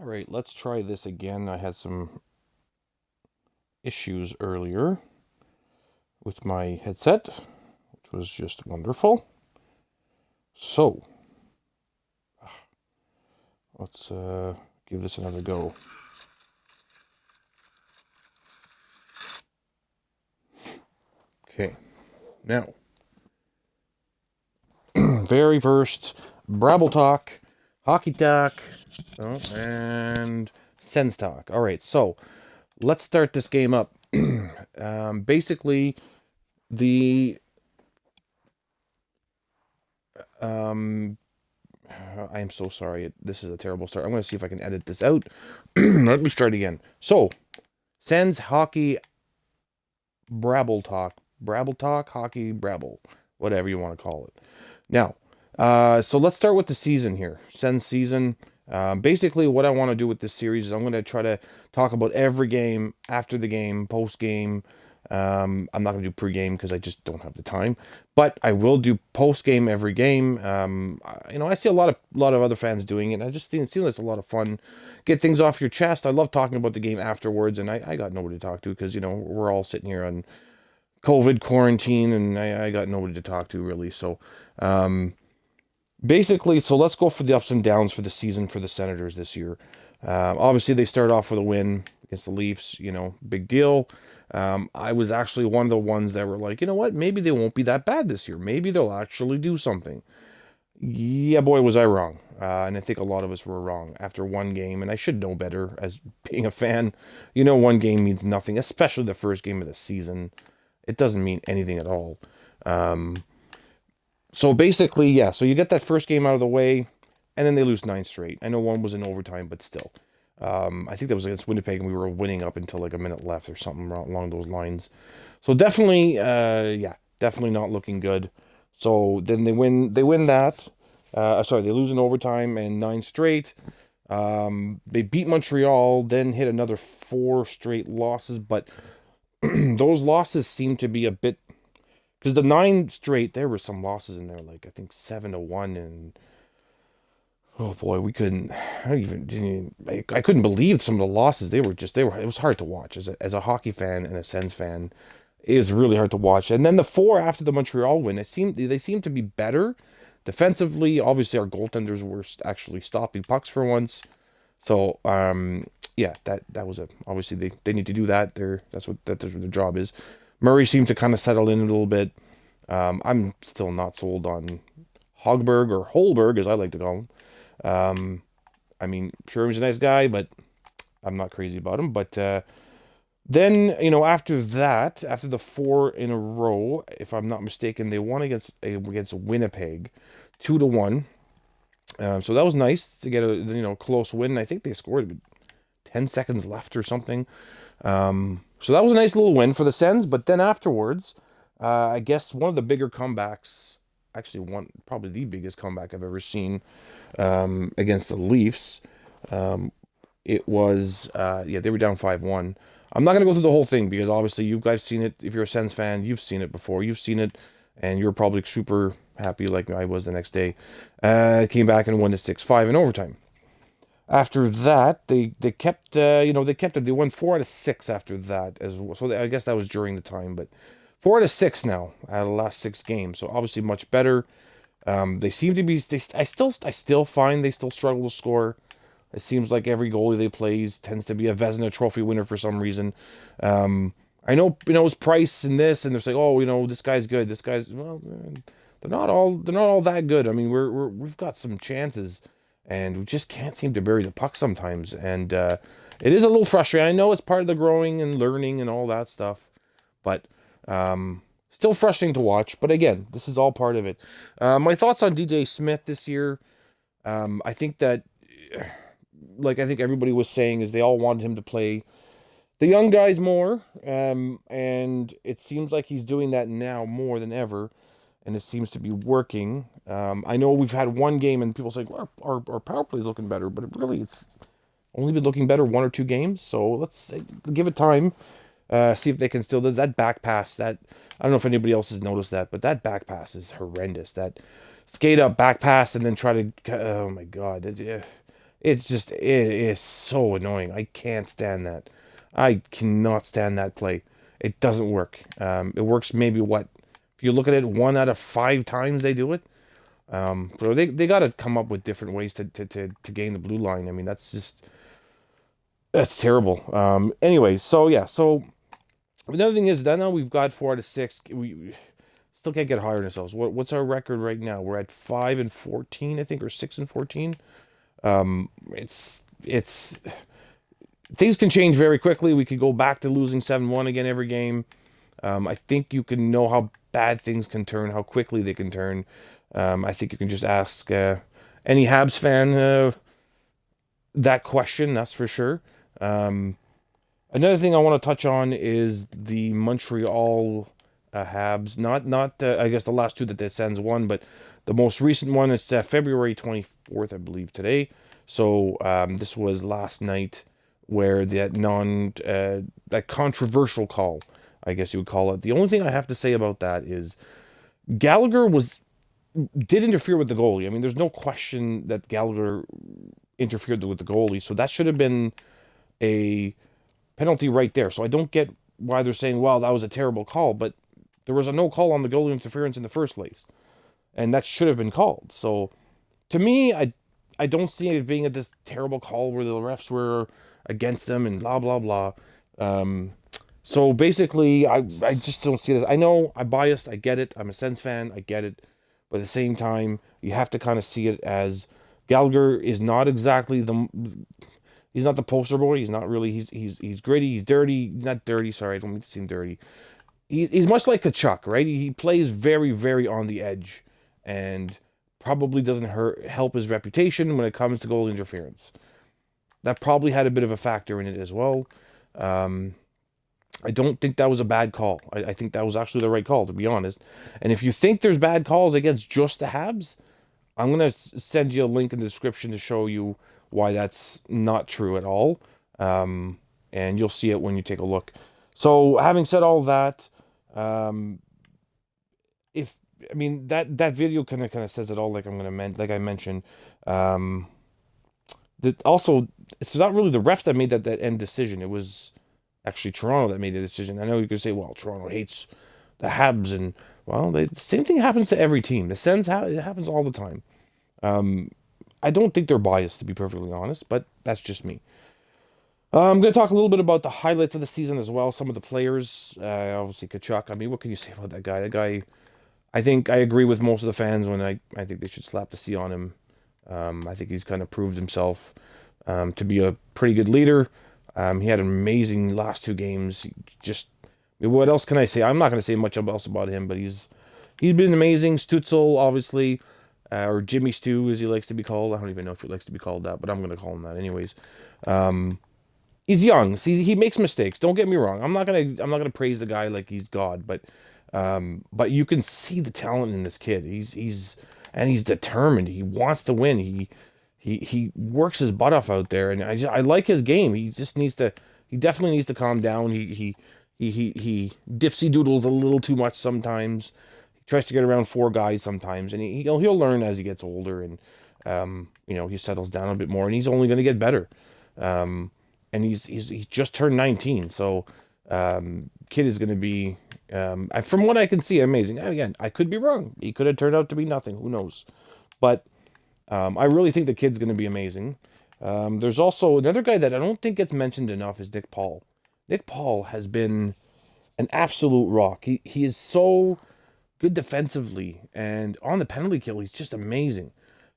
All right, let's try this again. I had some issues earlier with my headset, which was just wonderful. So, let's give this another go. Okay, now, very first, Brabble talk, hockey talk, and Sens talk. All right, so let's start this game up. Basically, the um, I am so sorry. This is a terrible start. I'm going to see if I can edit this out. Let me start again. So, Sens hockey Brabble talk, Brabble talk, hockey Brabble, whatever you want to call it. Now, so let's start with the season here. Sens season. Basically, what I want to do with this series is I'm going to try to talk about every game, after the game, post game. I'm not going to do pre-game because I just don't have the time, but I will do post-game every game. I see a lot of other fans doing it. And I just think it seems like it's a lot of fun. Get things off your chest. I love talking about the game afterwards, and I got nobody to talk to because we're all sitting here on COVID quarantine, and I got nobody to talk to really. So, basically, so let's go for the ups and downs for the season for the Senators this year. Obviously, they started off with a win against the Leafs. Big deal. I was actually one of the ones that were like, you know what? Maybe they won't be that bad this year. Maybe they'll actually do something. Yeah, boy, was I wrong. And I think a lot of us were wrong after one game. And I should know better as being a fan. One game means nothing, especially the first game of the season. It doesn't mean anything at all. So basically, yeah. So you get that first game out of the way, and then they lose 9 straight. I know one was in overtime, but still. I think that was against Winnipeg, and we were winning up until like a minute left or something along those lines. So definitely, yeah, definitely not looking good. So then they win. They win that. They lose in overtime and 9 straight. They beat Montreal, then hit another 4 straight losses, but those losses seem to be a bit because the 9 straight there were some losses in there, like I think 7-1 and oh boy, we couldn't. I couldn't believe some of the losses. They were. It was hard to watch as a hockey fan and a Sens fan. It was really hard to watch. And then the 4 after the Montreal win, they seemed to be better defensively. Obviously, our goaltenders were actually stopping pucks for once. So yeah, that was obviously they need to do that. That's what their job is. Murray seemed to kind of settle in a little bit. I'm still not sold on Hogberg or Holberg, as I like to call him. I mean, sure, he's a nice guy, but I'm not crazy about him. But then, after that, after the 4 in a row, if I'm not mistaken, they won against Winnipeg, 2-1. So that was nice to get a close win. I think they scored 10 seconds left or something. So that was a nice little win for the Sens. But then afterwards, I guess one of the bigger comebacks, actually probably the biggest comeback I've ever seen against the Leafs. It was, they were down 5-1. I'm not going to go through the whole thing because obviously you guys seen it. If you're a Sens fan, you've seen it before. You've seen it, and you're probably super happy like I was the next day. Came back and won it 6-5 in overtime. After that, they kept they kept it. They won 4 out of 6 after that as well. So I guess that was during the time, but 4 out of 6 now out of the last 6 games. So obviously much better. They seem to be. I still find they still struggle to score. It seems like every goalie they plays tends to be a Vezina Trophy winner for some reason. I know it's Price and this, and they're saying, oh, this guy's good. This guy's well, they're not all that good. I mean, we've got some chances, and we just can't seem to bury the puck sometimes, and it is a little frustrating. I know it's part of the growing and learning and all that stuff, but still frustrating to watch. But again, this is all part of it. My thoughts on DJ Smith this year. I think that, like I think everybody was saying, is they all wanted him to play the young guys more, and it seems like he's doing that now more than ever, and it seems to be working. I know we've had one game, and people say, well, our power play is looking better, but it's only been looking better 1 or 2 games. So let's give it time. See if they can still do that back pass. That I don't know if anybody else has noticed that, but that back pass is horrendous. That skate up back pass and then try to. Oh my god! It's just, it is so annoying. I can't stand that. I cannot stand that play. It doesn't work. It works maybe what, if you look at it, 1 out of 5 times they do it. So they got to come up with different ways to gain the blue line. I mean, that's terrible. Anyway, so yeah, so another thing is that now we've got 4 out of 6. We still can't get higher than ourselves. What's our record right now? We're at 5-14, I think, or 6-14. It's things can change very quickly. We could go back to losing 7-1 again every game. I think you can know how bad things can turn, how quickly they can turn. I think you can just ask any Habs fan that question. That's for sure. Another thing I want to touch on is the Montreal Habs. Not I guess the last two that the Sens won, but the most recent one is February 24th, I believe, today. So this was last night, where that controversial call, I guess you would call it. The only thing I have to say about that is Gallagher did interfere with the goalie. I mean, there's no question that Gallagher interfered with the goalie, so that should have been a penalty right there. So I don't get why they're saying, well, that was a terrible call, but there was a no call on the goalie interference in the first place, and that should have been called. So to me, I don't see it being this terrible call where the refs were against them and blah blah blah. So basically, I just don't see this. I know I'm biased. I get it. I'm a Sens fan. I get it. But at the same time, you have to kind of see it as Gallagher is not exactly he's not the poster boy. He's not really. He's gritty. He's dirty. Not dirty. Sorry, I don't mean to seem dirty. He's much like Kachuk, right? He plays very, very on the edge, and probably doesn't help his reputation when it comes to goal interference. That probably had a bit of a factor in it as well. I don't think that was a bad call. I think that was actually the right call, to be honest. And if you think there's bad calls against just the Habs, I'm going to send you a link in the description to show you why that's not true at all. And you'll see it when you take a look. So having said all that, that video kind of says it all, like I mentioned. That also, it's not really the ref that made that end decision. It was actually Toronto that made the decision. I know you could say, well, Toronto hates the Habs, and well, the same thing happens to every team. The Sens, it happens all the time. I don't think they're biased, to be perfectly honest, but that's just me. I'm going to talk a little bit about the highlights of the season as well. Some of the players, obviously Kachuk. I mean, what can you say about that guy? That guy, I think I agree with most of the fans when I think they should slap the C on him. I think he's kind of proved himself to be a pretty good leader. He had an amazing last 2 games. What else can I say? I'm not going to say much else about him, but he's been amazing. Stutzel, obviously, or Jimmy Stu, as he likes to be called. I don't even know if he likes to be called that, but I'm going to call him that anyways. He's young. See, he makes mistakes. Don't get me wrong. I'm not gonna praise the guy like he's God, but you can see the talent in this kid. He's determined. He wants to win. He works his butt off out there, and I like his game. He definitely needs to calm down. He dipsy doodles a little too much sometimes. He tries to get around 4 guys sometimes, and he'll learn as he gets older, and he settles down a bit more, and he's only going to get better. And he's just turned 19, so kid is going to be, from what I can see, amazing. Again, I could be wrong. He could have turned out to be nothing. Who knows? But I really think the kid's going to be amazing. There's also another guy that I don't think gets mentioned enough is Nick Paul. Nick Paul has been an absolute rock. He is so good defensively, and on the penalty kill, he's just amazing.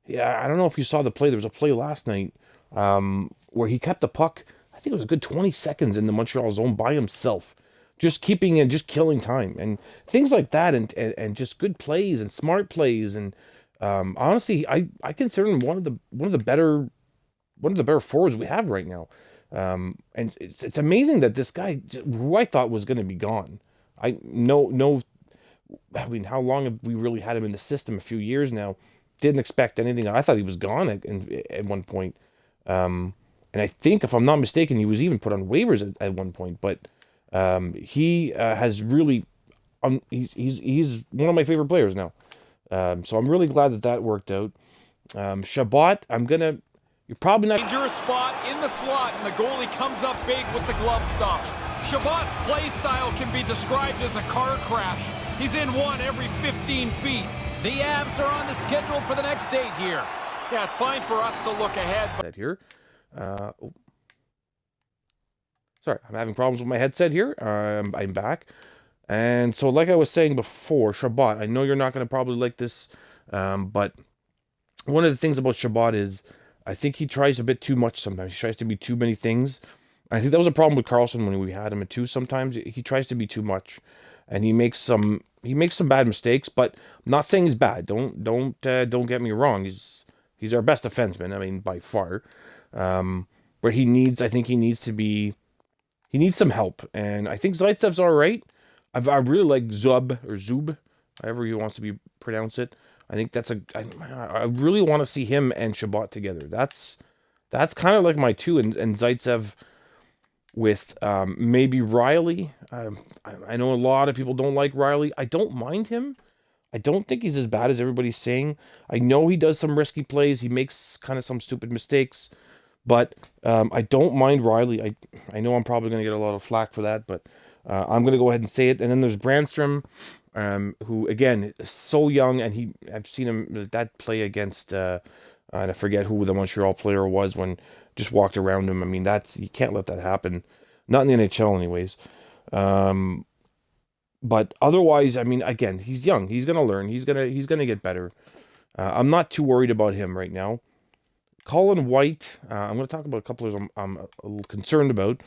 Yeah, I don't know if you saw the play. There was a play last night where he kept the puck. I think it was a good 20 seconds in the Montreal zone by himself, just keeping and just killing time and things like that, and just good plays and smart plays. And honestly, I consider him one of the better forwards we have right now. And it's amazing that this guy, who I thought was going to be gone, I mean, how long have we really had him in the system? A few years now. Didn't expect anything. I thought he was gone at one point. And I think, if I'm not mistaken, he was even put on waivers at one point. But he has really, he's one of my favorite players now. So I'm really glad that worked out. Shabbat, You're probably not... Dangerous spot in the slot, and the goalie comes up big with the glove stop. Chabot's play style can be described as a car crash. He's in one every 15 feet. The Avs are on the schedule for the next date here. Yeah, it's fine for us to look ahead. Here. Sorry, I'm having problems with my headset here. I'm back. And so like I was saying before, Chabot, I know you're not going to probably like this, but one of the things about Chabot is I think he tries a bit too much sometimes. He tries to be too many things. I think that was a problem with Carlson when we had him at 2 sometimes. He tries to be too much, and he makes some bad mistakes, but I'm not saying he's bad. Don't get me wrong. He's our best defenseman, I mean, by far. But I think he needs some help, and I think Zaitsev's all right. I really like Zub, however he wants to be pronounce it. I think I really want to see him and Chabot together. That's kind of like my two, and Zaitsev with maybe Riley. I know a lot of people don't like Riley. I don't mind him. I don't think he's as bad as everybody's saying. I know he does some risky plays. He makes kind of some stupid mistakes. But I don't mind Riley. I know I'm probably going to get a lot of flack for that, but I'm going to go ahead and say it. And then there's Brandstrom, who, again, is so young, and I've seen him, that play against, and I forget who the Montreal player was when just walked around him. I mean, you can't let that happen. Not in the NHL anyways. But otherwise, I mean, again, he's young. He's going to learn. He's going to get better. I'm not too worried about him right now. Colin White, I'm going to talk about a couple of I'm a little concerned about.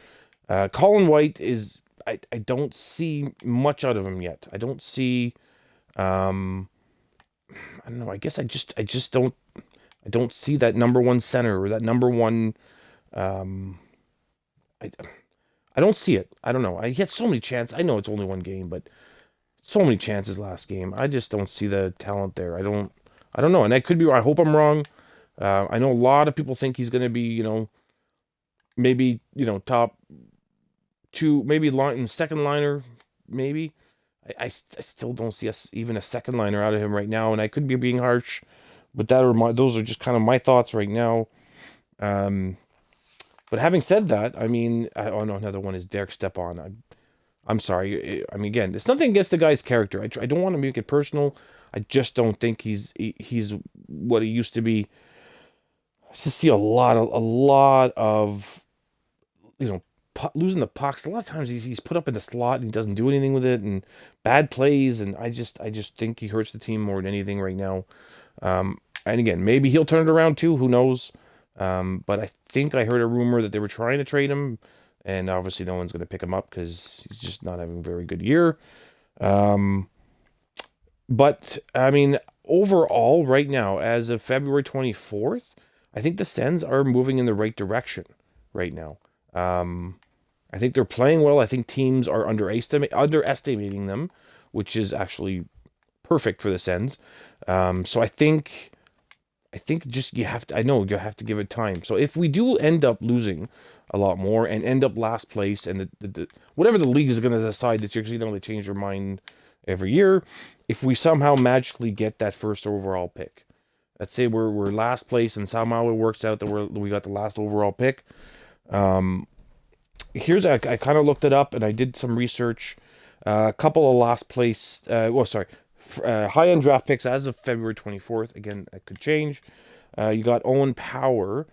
Colin White is, I don't see much out of him yet. I don't see, I don't know, I guess I just don't see that number one center or that number one, I don't see it. I don't know. He had so many chances. I know it's only one game, but so many chances last game. I just don't see the talent there. I don't know. And I could be, I hope I'm wrong. I know a lot of people think he's going to be, maybe, top 2, maybe second liner, maybe. I still don't see even a second liner out of him right now, and I could be being harsh, but those are just kind of my thoughts right now. But having said that, I mean, oh no, another one is Derek Stepan. I'm sorry. I mean, again, it's nothing against the guy's character. I don't want to make it personal. I just don't think he's what he used to be. I just see a lot of losing the pucks. A lot of times he's put up in the slot and he doesn't do anything with it, and bad plays. And I just think he hurts the team more than anything right now. And again, maybe he'll turn it around too. Who knows? But I think I heard a rumor that they were trying to trade him, and obviously no one's going to pick him up because he's just not having a very good year. But I mean, overall, right now, as of February 24th, I think the Sens are moving in the right direction right now. I think they're playing well. I think teams are underestimating them, which is actually perfect for the Sens. So I think just you have to give it time. So if we do end up losing a lot more and end up last place, and the whatever the league is going to decide this year, because you know they change their mind every year, if we somehow magically get that first overall pick, let's say we're last place and somehow it works out that we got the last overall pick. Here's I kind of looked it up and I did some research. A couple of last place, high-end draft picks as of February 24th. Again, that could change. You got Owen Power,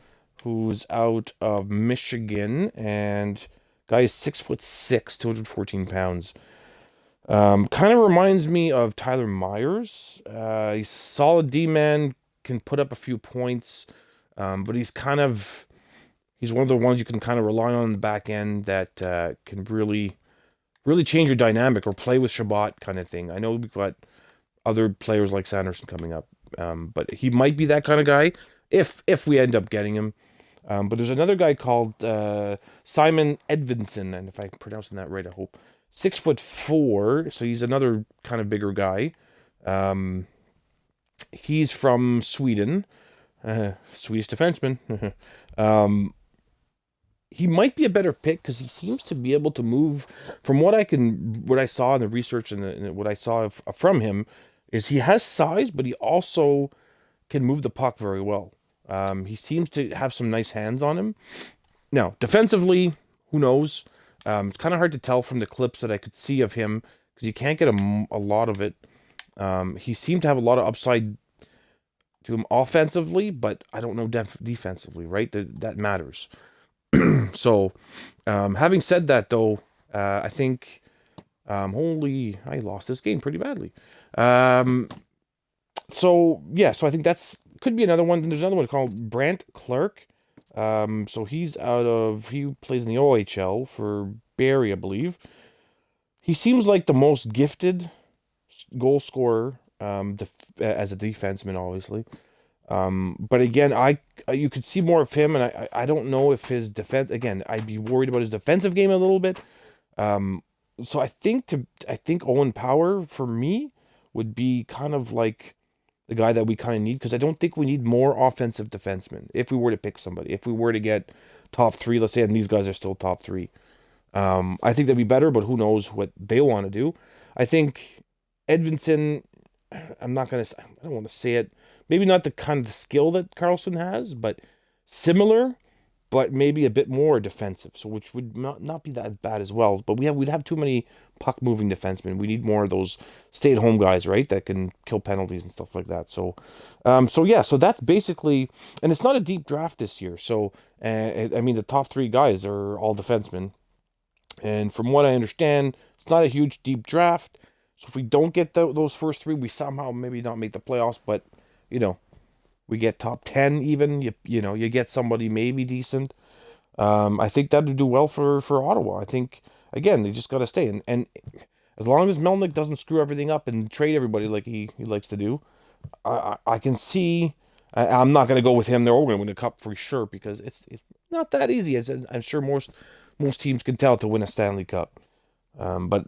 who's out of Michigan, and guy is 6'6", 214 pounds. Kind of reminds me of Tyler Myers. He's a solid D-man, can put up a few points, but he's one of the ones you can kind of rely on the back end that can really change your dynamic or play with Chabot kind of thing. I know we've got other players like Sanderson coming up, but he might be that kind of guy if we end up getting him. But there's another guy called Simon Edvinson, and if I'm pronouncing that right, I hope. 6'4", so he's another kind of bigger guy. He's from Sweden, Swedish defenseman. He might be a better pick because he seems to be able to move. From what I saw in the research and what I saw from him, is he has size, but he also can move the puck very well. He seems to have some nice hands on him. Now, defensively, who knows? It's kind of hard to tell from the clips that I could see of him because you can't get a lot of it. He seemed to have a lot of upside to him offensively, but I don't know defensively, right? That matters. So, having said that, though, I think, I lost this game pretty badly. So I think could be another one. There's another one called Brant Clark. So he plays in the OHL for Barrie, I believe. He seems like the most gifted goal scorer, as a defenseman, obviously. But again, you could see more of him, and I don't know if his defense. Again, I'd be worried about his defensive game a little bit. So I think Owen Power for me would be kind of like the guy that we kind of need, because I don't think we need more offensive defensemen if we were to pick somebody. If we were to get top 3, let's say, and these guys are still top 3, I think that'd be better. But who knows what they want to do? I think Edvinson. I don't want to say it. Maybe not the kind of the skill that Carlson has, but similar, but maybe a bit more defensive. So which would not be that bad as well. But we'd have too many puck moving defensemen. We need more of those stay at home guys, right? That can kill penalties and stuff like that. So that's basically, and it's not a deep draft this year. So the top 3 guys are all defensemen, and from what I understand, it's not a huge deep draft. So if we don't get those first 3, we somehow maybe not make the playoffs, but we get top 10 even. You get somebody maybe decent. I think that would do well for Ottawa. I think, again, they just got to stay. And as long as Melnyk doesn't screw everything up and trade everybody like he likes to do, I can see. I'm not going to go with him. They're all going to win the cup for sure, because it's not that easy, as I'm sure most teams can tell, to win a Stanley Cup. But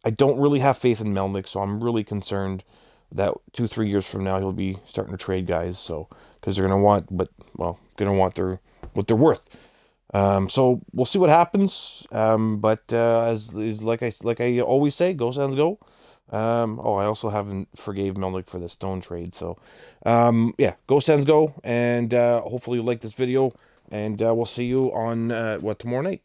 I don't really have faith in Melnyk, so I'm really concerned that 2-3 years from now he'll be starting to trade guys. So because they're gonna want, what they're worth. So we'll see what happens. But like I always say, go Sens go. I also haven't forgave Melnyk for the Stone trade. So go Sens go, and hopefully you like this video, and we'll see you on tomorrow night.